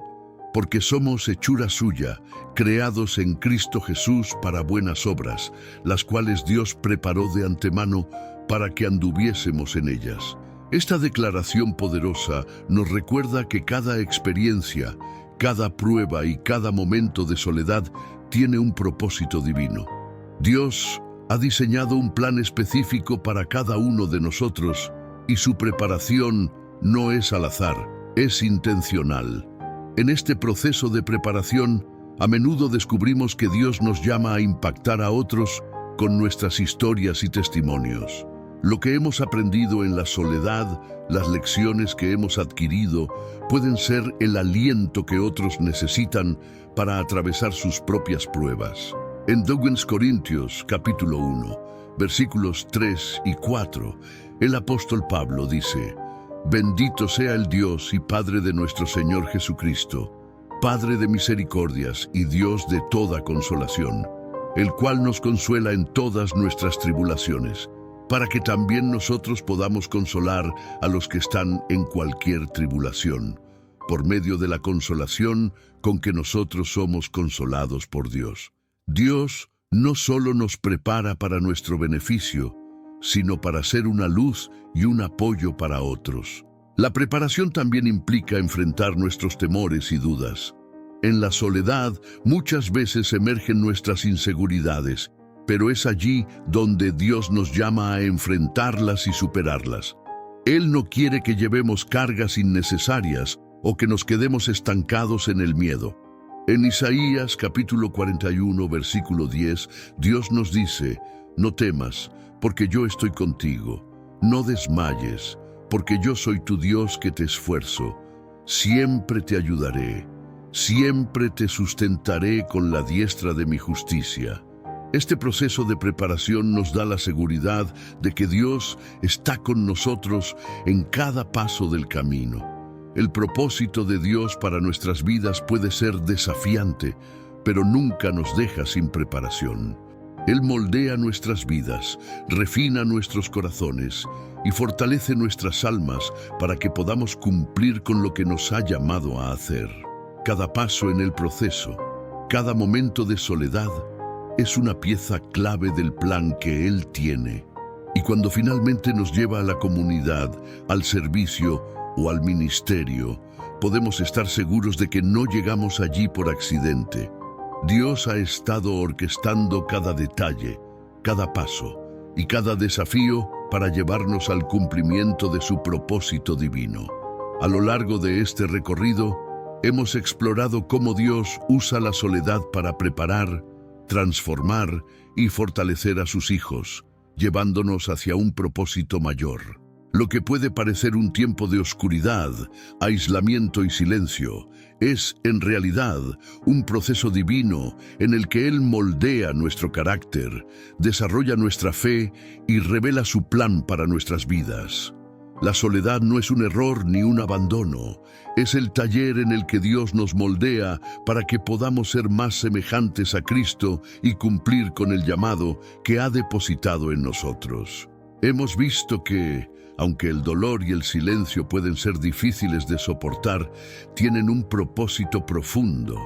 porque somos hechura suya, creados en Cristo Jesús para buenas obras, las cuales Dios preparó de antemano para que anduviésemos en ellas. Esta declaración poderosa nos recuerda que cada experiencia, cada prueba y cada momento de soledad tiene un propósito divino. Dios ha diseñado un plan específico para cada uno de nosotros y su preparación no es al azar, es intencional. En este proceso de preparación, a menudo descubrimos que Dios nos llama a impactar a otros con nuestras historias y testimonios. Lo que hemos aprendido en la soledad, las lecciones que hemos adquirido, pueden ser el aliento que otros necesitan para atravesar sus propias pruebas. En 2 Corintios, capítulo 1, versículos 3 y 4, el apóstol Pablo dice: bendito sea el Dios y Padre de nuestro Señor Jesucristo, Padre de misericordias y Dios de toda consolación, el cual nos consuela en todas nuestras tribulaciones, para que también nosotros podamos consolar a los que están en cualquier tribulación, por medio de la consolación con que nosotros somos consolados por Dios. Dios no solo nos prepara para nuestro beneficio, sino para ser una luz y un apoyo para otros. La preparación también implica enfrentar nuestros temores y dudas. En la soledad, muchas veces emergen nuestras inseguridades, pero es allí donde Dios nos llama a enfrentarlas y superarlas. Él no quiere que llevemos cargas innecesarias o que nos quedemos estancados en el miedo. En Isaías capítulo 41, versículo 10, Dios nos dice: no temas, porque yo estoy contigo. No desmayes, porque yo soy tu Dios que te esfuerzo. Siempre te ayudaré, siempre te sustentaré con la diestra de mi justicia. Este proceso de preparación nos da la seguridad de que Dios está con nosotros en cada paso del camino. El propósito de Dios para nuestras vidas puede ser desafiante, pero nunca nos deja sin preparación. Él moldea nuestras vidas, refina nuestros corazones y fortalece nuestras almas para que podamos cumplir con lo que nos ha llamado a hacer. Cada paso en el proceso, cada momento de soledad, es una pieza clave del plan que Él tiene. Y cuando finalmente nos lleva a la comunidad, al servicio o al ministerio, podemos estar seguros de que no llegamos allí por accidente. Dios ha estado orquestando cada detalle, cada paso y cada desafío para llevarnos al cumplimiento de su propósito divino. A lo largo de este recorrido, hemos explorado cómo Dios usa la soledad para preparar, transformar y fortalecer a sus hijos, llevándonos hacia un propósito mayor. Lo que puede parecer un tiempo de oscuridad, aislamiento y silencio, es en realidad un proceso divino en el que Él moldea nuestro carácter, desarrolla nuestra fe y revela su plan para nuestras vidas. La soledad no es un error ni un abandono, es el taller en el que Dios nos moldea para que podamos ser más semejantes a Cristo y cumplir con el llamado que ha depositado en nosotros. Hemos visto que Aunque el dolor y el silencio pueden ser difíciles de soportar, tienen un propósito profundo.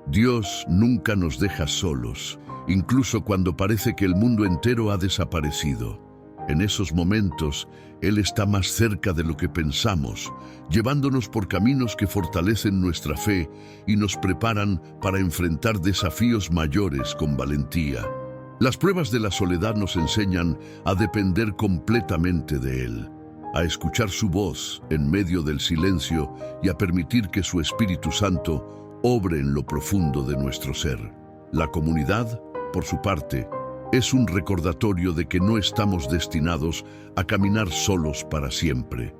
Dios nunca nos deja solos, incluso cuando parece que el mundo entero ha desaparecido. En esos momentos, Él está más cerca de lo que pensamos, llevándonos por caminos que fortalecen nuestra fe y nos preparan para enfrentar desafíos mayores con valentía. Las pruebas de la soledad nos enseñan a depender completamente de Él, a escuchar su voz en medio del silencio y a permitir que su Espíritu Santo obre en lo profundo de nuestro ser. La comunidad, por su parte, es un recordatorio de que no estamos destinados a caminar solos para siempre.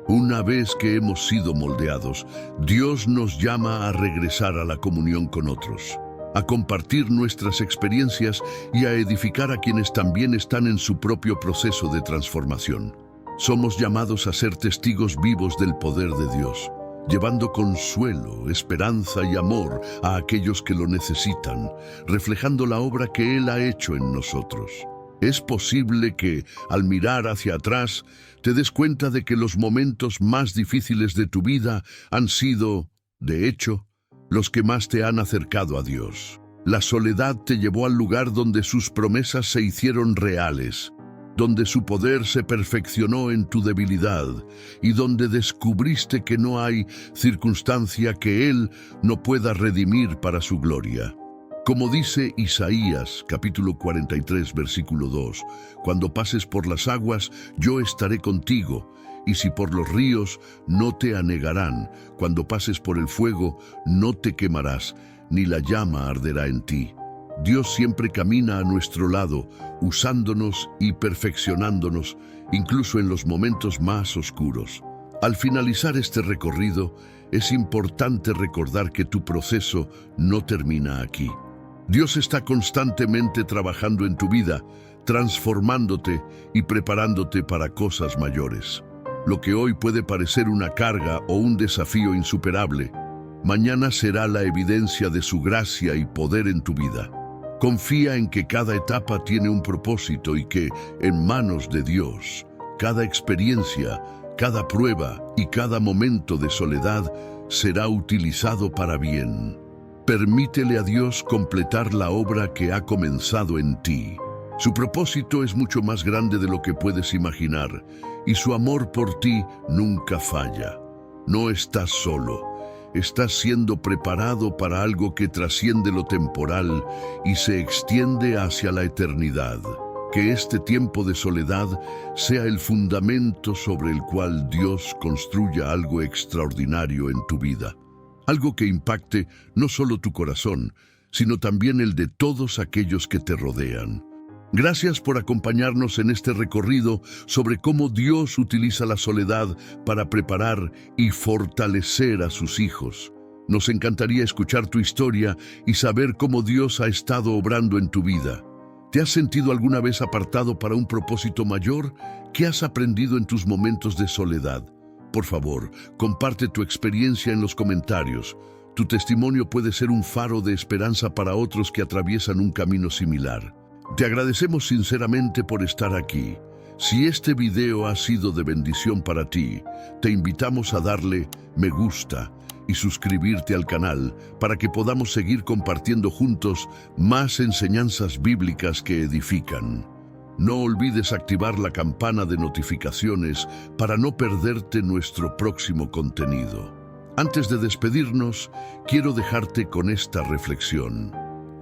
Una vez que hemos sido moldeados, Dios nos llama a regresar a la comunión con otros, a compartir nuestras experiencias y a edificar a quienes también están en su propio proceso de transformación. Somos llamados a ser testigos vivos del poder de Dios, llevando consuelo, esperanza y amor a aquellos que lo necesitan, reflejando la obra que Él ha hecho en nosotros. Es posible que, al mirar hacia atrás, te des cuenta de que los momentos más difíciles de tu vida han sido, de hecho, los que más te han acercado a Dios. La soledad te llevó al lugar donde sus promesas se hicieron reales, donde su poder se perfeccionó en tu debilidad y donde descubriste que no hay circunstancia que Él no pueda redimir para su gloria. Como dice Isaías, capítulo 43, versículo 2, cuando pases por las aguas, yo estaré contigo, y si por los ríos, no te anegarán. Cuando pases por el fuego, no te quemarás, ni la llama arderá en ti. Dios siempre camina a nuestro lado, usándonos y perfeccionándonos, incluso en los momentos más oscuros. Al finalizar este recorrido, es importante recordar que tu proceso no termina aquí. Dios está constantemente trabajando en tu vida, transformándote y preparándote para cosas mayores. Lo que hoy puede parecer una carga o un desafío insuperable, mañana será la evidencia de su gracia y poder en tu vida. Confía en que cada etapa tiene un propósito y que, en manos de Dios, cada experiencia, cada prueba y cada momento de soledad será utilizado para bien. Permítele a Dios completar la obra que ha comenzado en ti. Su propósito es mucho más grande de lo que puedes imaginar, y su amor por ti nunca falla. No estás solo. Estás siendo preparado para algo que trasciende lo temporal y se extiende hacia la eternidad. Que este tiempo de soledad sea el fundamento sobre el cual Dios construya algo extraordinario en tu vida. Algo que impacte no solo tu corazón, sino también el de todos aquellos que te rodean. Gracias por acompañarnos en este recorrido sobre cómo Dios utiliza la soledad para preparar y fortalecer a sus hijos. Nos encantaría escuchar tu historia y saber cómo Dios ha estado obrando en tu vida. ¿Te has sentido alguna vez apartado para un propósito mayor? ¿Qué has aprendido en tus momentos de soledad? Por favor, comparte tu experiencia en los comentarios. Tu testimonio puede ser un faro de esperanza para otros que atraviesan un camino similar. Te agradecemos sinceramente por estar aquí. Si este video ha sido de bendición para ti, te invitamos a darle me gusta y suscribirte al canal para que podamos seguir compartiendo juntos más enseñanzas bíblicas que edifican. No olvides activar la campana de notificaciones para no perderte nuestro próximo contenido. Antes de despedirnos, quiero dejarte con esta reflexión.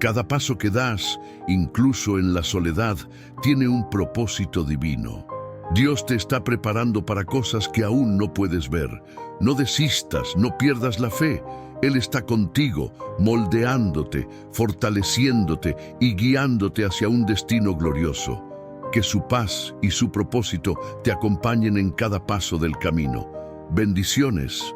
Cada paso que das, incluso en la soledad, tiene un propósito divino. Dios te está preparando para cosas que aún no puedes ver. No desistas, no pierdas la fe. Él está contigo, moldeándote, fortaleciéndote y guiándote hacia un destino glorioso. Que su paz y su propósito te acompañen en cada paso del camino. Bendiciones.